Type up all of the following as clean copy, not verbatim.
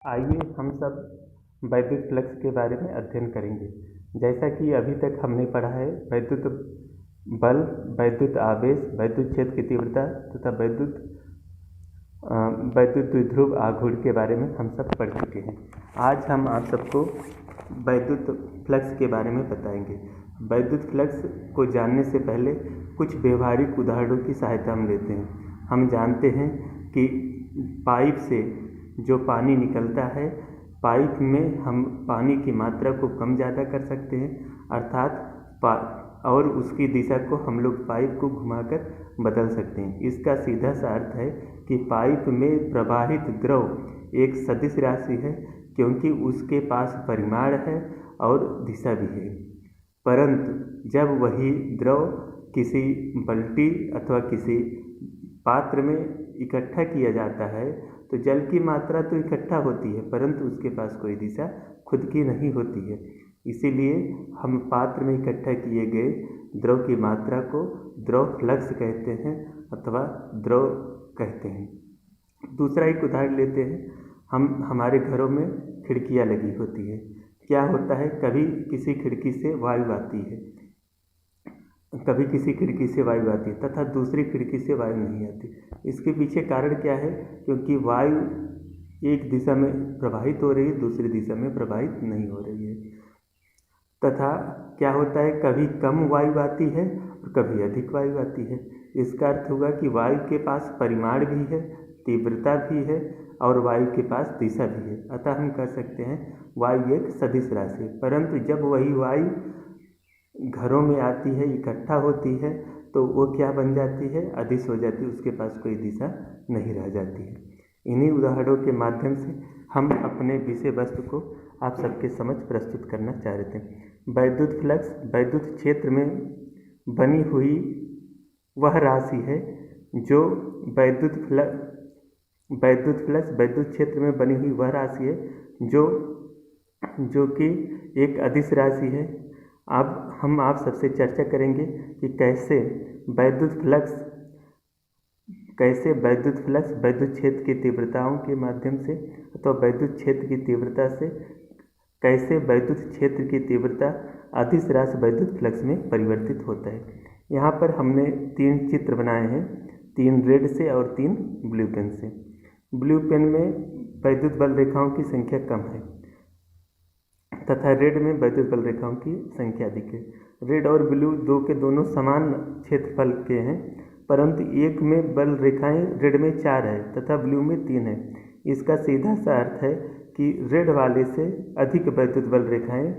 आइए हम सब वैद्युत फ्लक्स के बारे में अध्ययन करेंगे। जैसा कि अभी तक हमने पढ़ा है, वैद्युत बल, वैद्युत आवेश, वैद्युत क्षेत्र की तीव्रता तथा वैद्युत द्विध्रुव आघूर्ण के बारे में हम सब पढ़ चुके हैं। आज हम आप सबको वैद्युत फ्लक्स के बारे में बताएंगे। वैद्युत फ्लक्स को जानने से पहले कुछ व्यवहारिक उदाहरणों की सहायता हम लेते हैं। हम जानते हैं कि पाइप से जो पानी निकलता है, पाइप में हम पानी की मात्रा को कम ज़्यादा कर सकते हैं, अर्थात और उसकी दिशा को हम लोग पाइप को घुमाकर बदल सकते हैं। इसका सीधा सा अर्थ है कि पाइप में प्रवाहित द्रव एक सदिश राशि है, क्योंकि उसके पास परिमाण है और दिशा भी है। परंतु जब वही द्रव किसी बाल्टी अथवा किसी पात्र में इकट्ठा किया जाता है, तो जल की मात्रा तो इकट्ठा होती है, परंतु उसके पास कोई दिशा खुद की नहीं होती है। इसीलिए हम पात्र में इकट्ठा किए गए द्रव की मात्रा को द्रव फ्लक्स कहते हैं अथवा द्रव कहते हैं। दूसरा एक उदाहरण लेते हैं। हमारे घरों में खिड़कियां लगी होती है। क्या होता है, कभी किसी खिड़की से वायु आती है, कभी किसी खिड़की से वायु आती है तथा दूसरी खिड़की से वायु नहीं आती। इसके पीछे कारण क्या है? क्योंकि वायु एक दिशा में प्रवाहित हो रही है, दूसरी दिशा में प्रवाहित नहीं हो रही है। तथा क्या होता है, कभी कम वायु आती है और कभी अधिक वायु आती है। इसका अर्थ होगा कि वायु के पास परिमाण भी है, तीव्रता भी है और वायु के पास दिशा भी है। अतः हम कह सकते हैं वायु एक सदिश राशि है। परंतु जब वही वायु घरों में आती है, इकट्ठा होती है, तो वो क्या बन जाती है? अदिश हो जाती है, उसके पास कोई दिशा नहीं रह जाती है। इन्हीं उदाहरणों के माध्यम से हम अपने विषय वस्तु को आप सबके समझ प्रस्तुत करना चाह रहे थे। वैद्युत फ्लक्स वैद्युत क्षेत्र में बनी हुई वह राशि है जो वैद्युत फ्लक्स वैद्युत क्षेत्र में बनी हुई वह राशि है जो कि एक अदिश राशि है। अब हम आप सबसे चर्चा करेंगे कि कैसे वैद्युत फ्लक्स वैद्युत क्षेत्र की तीव्रताओं के माध्यम से अथवा वैद्युत क्षेत्र की तीव्रता से कैसे वैद्युत क्षेत्र की तीव्रता अदिश राशि वैद्युत फ्लक्स में परिवर्तित होता है। यहाँ पर हमने 3 चित्र बनाए हैं, 3 रेड से और 3 ब्लू पेन से। ब्लू पेन में वैद्युत बल रेखाओं की संख्या कम है तथा रेड में वैद्युत बल रेखाओं की संख्या अधिक है। रेड और ब्लू दो के दोनों समान क्षेत्रफल के हैं, परंतु एक में बल रेखाएं रेड में 4 है तथा ब्लू में 3 है। इसका सीधा सा अर्थ है कि रेड वाले से अधिक वैद्युत बल रेखाएं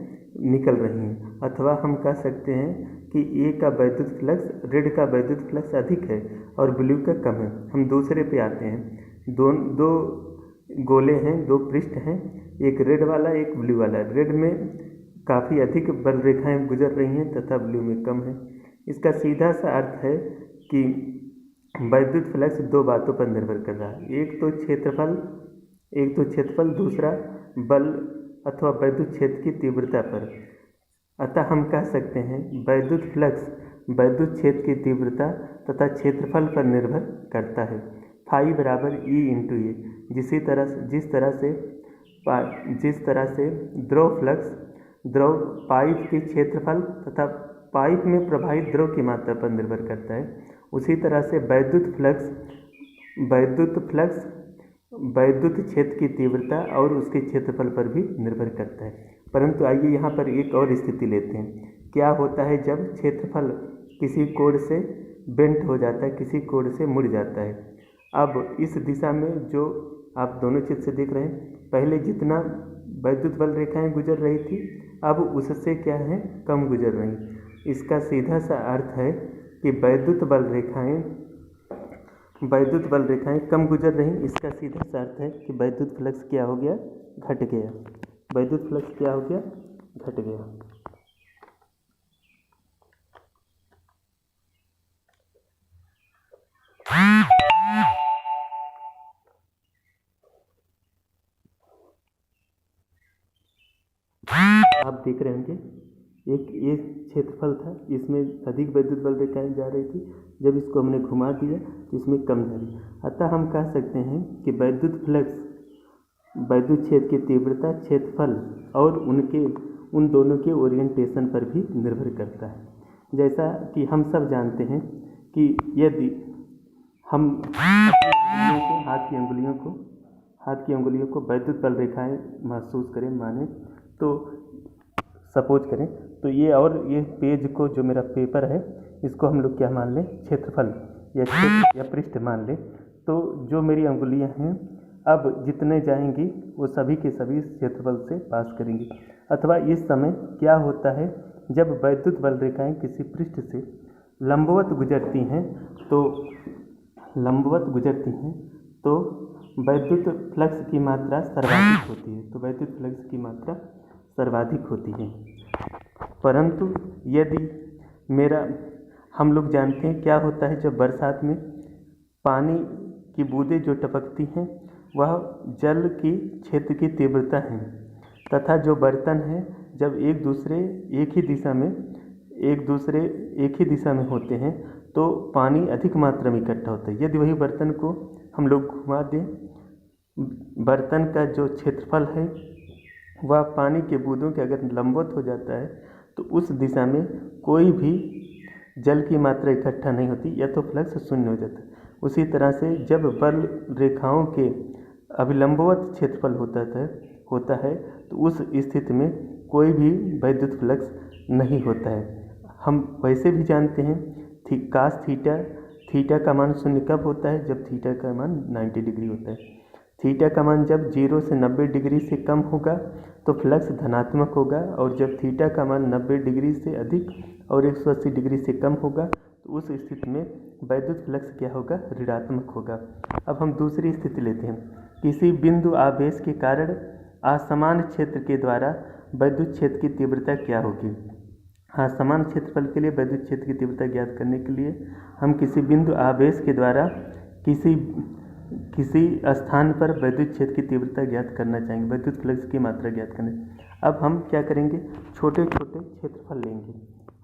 निकल रही हैं, अथवा हम कह सकते हैं कि ए का वैद्युत फ्लक्स, रेड का वैद्युत फ्लक्स अधिक है और ब्लू का कम है। हम दूसरे पे आते हैं। दो गोले हैं, 2 पृष्ठ हैं, एक रेड वाला एक ब्लू वाला। रेड में काफ़ी अधिक बल रेखाएं गुजर रही हैं तथा ब्लू में कम है। इसका सीधा सा अर्थ है कि वैद्युत फ्लक्स 2 बातों पर निर्भर कर रहा है। एक तो क्षेत्रफल, दूसरा बल अथवा वैद्युत क्षेत्र की तीव्रता पर। अतः हम कह सकते हैं वैद्युत फ्लक्स वैद्युत क्षेत्र की तीव्रता तथा क्षेत्रफल पर निर्भर करता है। फाई बराबर ई इंटू ए। जिस तरह से द्रव पाइप के क्षेत्रफल तथा पाइप में प्रवाहित द्रव की मात्रा पर निर्भर करता है, उसी तरह से वैद्युत फ्लक्स वैद्युत क्षेत्र की तीव्रता और उसके क्षेत्रफल पर भी निर्भर करता है। परंतु आइए यहाँ पर एक और स्थिति लेते हैं। क्या होता है जब क्षेत्रफल किसी कोण से बेंट हो जाता है, किसी कोण से मुड़ जाता है। अब इस दिशा में जो आप दोनों चित्र से देख रहे हैं, पहले जितना वैद्युत बल रेखाएं गुजर रही थी, अब उससे क्या है, कम गुजर रही। इसका सीधा सा अर्थ है कि वैद्युत बल रेखाएं कम गुजर रही। इसका सीधा सा अर्थ है कि वैद्युत फ्लक्स क्या हो गया, घट गया। वैद्युत फ्लक्स क्या हो गया, घट गया। आप देख रहे होंगे एक क्षेत्रफल था, इसमें अधिक वैद्युत बल रेखाएं जा रही थी। जब इसको हमने घुमा दिया तो इसमें कम जा रही। अतः हम कह सकते हैं कि वैद्युत फ्लक्स वैद्युत क्षेत्र की तीव्रता क्षेत्रफल और उन दोनों के ओरिएंटेशन पर भी निर्भर करता है। जैसा कि हम सब जानते हैं कि यदि हम हाथ की अंगुलियों को वैद्युत बल रेखाएं महसूस करें, माने तो सपोज करें तो ये पेज को, जो मेरा पेपर है, इसको हम लोग क्या मान लें, क्षेत्रफल या पृष्ठ मान लें। तो जो मेरी अंगुलियां हैं अब जितने जाएंगी वो सभी के सभी क्षेत्रफल से पास करेंगी। अथवा इस समय क्या होता है, जब वैद्युत बल रेखाएं किसी पृष्ठ से लंबवत गुजरती हैं तो वैद्युत फ्लक्स की मात्रा सर्वाधिक होती है। परंतु यदि हम लोग जानते हैं क्या होता है, जब बरसात में पानी की बूंदें जो टपकती हैं वह जल की क्षेत्र की तीव्रता है, तथा जो बर्तन हैं जब एक ही दिशा में होते हैं तो पानी अधिक मात्रा में इकट्ठा होता है। यदि वही बर्तन को हम लोग घुमा दें, बर्तन का जो क्षेत्रफल है वह पानी के बूंदों के अगर लंबवत हो जाता है तो उस दिशा में कोई भी जल की मात्रा इकट्ठा नहीं होती, या तो फ्लक्स शून्य हो जाता है। उसी तरह से जब बल रेखाओं के अभिलंबवत क्षेत्रफल होता है तो उस स्थिति में कोई भी वैद्युत फ्लक्स नहीं होता है। हम वैसे भी जानते हैं कास थीटा का मान शून्य कब होता है, जब थीटा का मान 90 डिग्री होता है। थीटा का मान जब 0 से 90 डिग्री से कम होगा तो फ्लक्स धनात्मक होगा, और जब थीटा का मान 90 डिग्री से अधिक और 180 डिग्री से कम होगा तो उस स्थिति में वैद्युत फ्लक्स क्या होगा, ऋणात्मक होगा। अब हम दूसरी स्थिति लेते हैं। किसी बिंदु आवेश के कारण असमान क्षेत्र के द्वारा वैद्युत क्षेत्र की तीव्रता क्या होगी। समान क्षेत्रफल के लिए वैद्युत क्षेत्र की तीव्रता ज्ञात करने के लिए हम किसी बिंदु आवेश के द्वारा किसी स्थान पर वैद्युत क्षेत्र की तीव्रता ज्ञात करना चाहेंगे, वैद्युत फ्लक्स की मात्रा ज्ञात करने। अब हम क्या करेंगे, छोटे छोटे क्षेत्रफल लेंगे।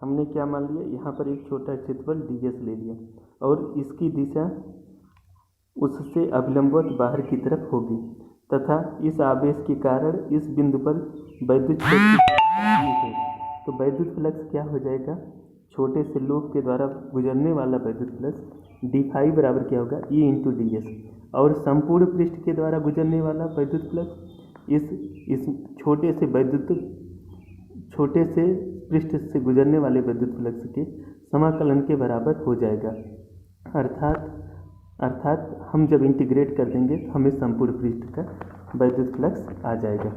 हमने क्या मान लिया, यहाँ पर एक छोटा क्षेत्रफल ds ले लिया और इसकी दिशा उससे अभिलंबवत बाहर की तरफ होगी, तथा इस आवेश के कारण इस बिंदु पर वैद्युत क्षेत्र है। तो वैद्युत फ्लक्स क्या हो जाएगा, छोटे से लूप के द्वारा गुजरने वाला वैद्युत फ्लक्स d बराबर क्या होगा, E × ds, और संपूर्ण पृष्ठ के द्वारा गुजरने वाला वैद्युत फ्लक्स इस छोटे से पृष्ठ से गुजरने वाले वैद्युत फ्लक्स के समाकलन के बराबर हो जाएगा। अर्थात हम जब इंटीग्रेट कर देंगे तो हमें संपूर्ण पृष्ठ का वैद्युत फ्लक्स आ जाएगा।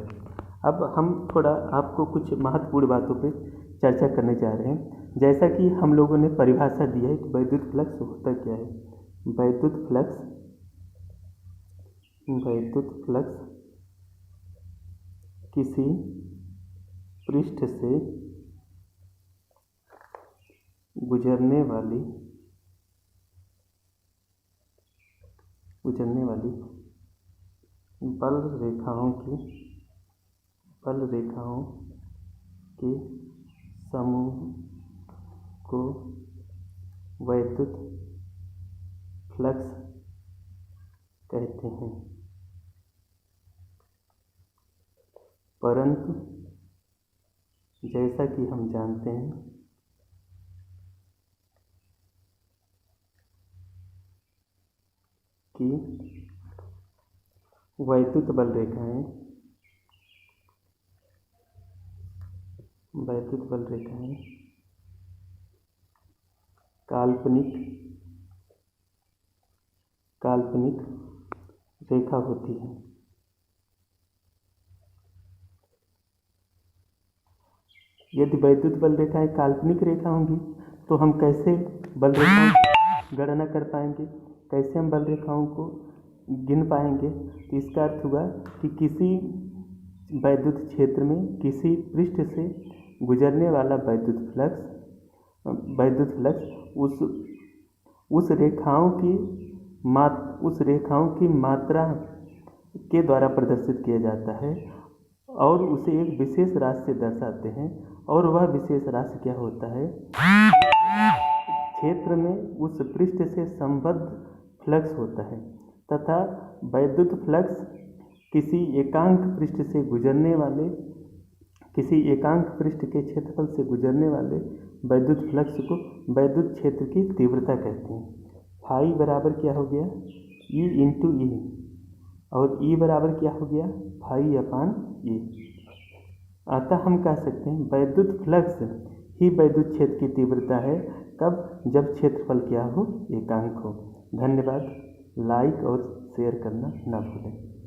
अब हम थोड़ा आपको कुछ महत्वपूर्ण बातों पे चर्चा करने जा रहे हैं। जैसा कि हम लोगों ने परिभाषा दी है कि वैद्युत फ्लक्स होता क्या है। वैद्युत फ्लक्स किसी पृष्ठ से गुजरने वाली बल रेखाओं के समूह को वैद्युत फ्लक्स कहते हैं। परंतु जैसा कि हम जानते हैं कि वैद्युत बल रेखाएं काल्पनिक रेखा होती है। यदि वैद्युत बल रेखाएं काल्पनिक रेखा होंगी तो हम कैसे बल रेखाओं की गणना कर पाएंगे, कैसे हम बल रेखाओं को गिन पाएंगे। तो इसका अर्थ हुआ कि किसी वैद्युत क्षेत्र में किसी पृष्ठ से गुजरने वाला वैद्युत फ्लक्स उस रेखाओं की मात्रा के द्वारा प्रदर्शित किया जाता है और उसे एक विशेष राशि से दर्शाते हैं, और वह विशेष राशि क्या होता है, क्षेत्र में उस पृष्ठ से संबद्ध फ्लक्स होता है। तथा वैद्युत फ्लक्स किसी एकांक पृष्ठ से गुजरने वाले किसी एकांक पृष्ठ के क्षेत्रफल से गुजरने वाले वैद्युत फ्लक्स को वैद्युत क्षेत्र की तीव्रता कहते हैं। फाई बराबर क्या हो गया, ई इंटू ई, और ई बराबर क्या हो गया, फाई अपान ई। अतः हम कह सकते हैं वैद्युत फ्लक्स ही वैद्युत क्षेत्र की तीव्रता है। कब, जब क्षेत्रफल क्या हो, एकांक हो। धन्यवाद। लाइक और शेयर करना ना भूलें।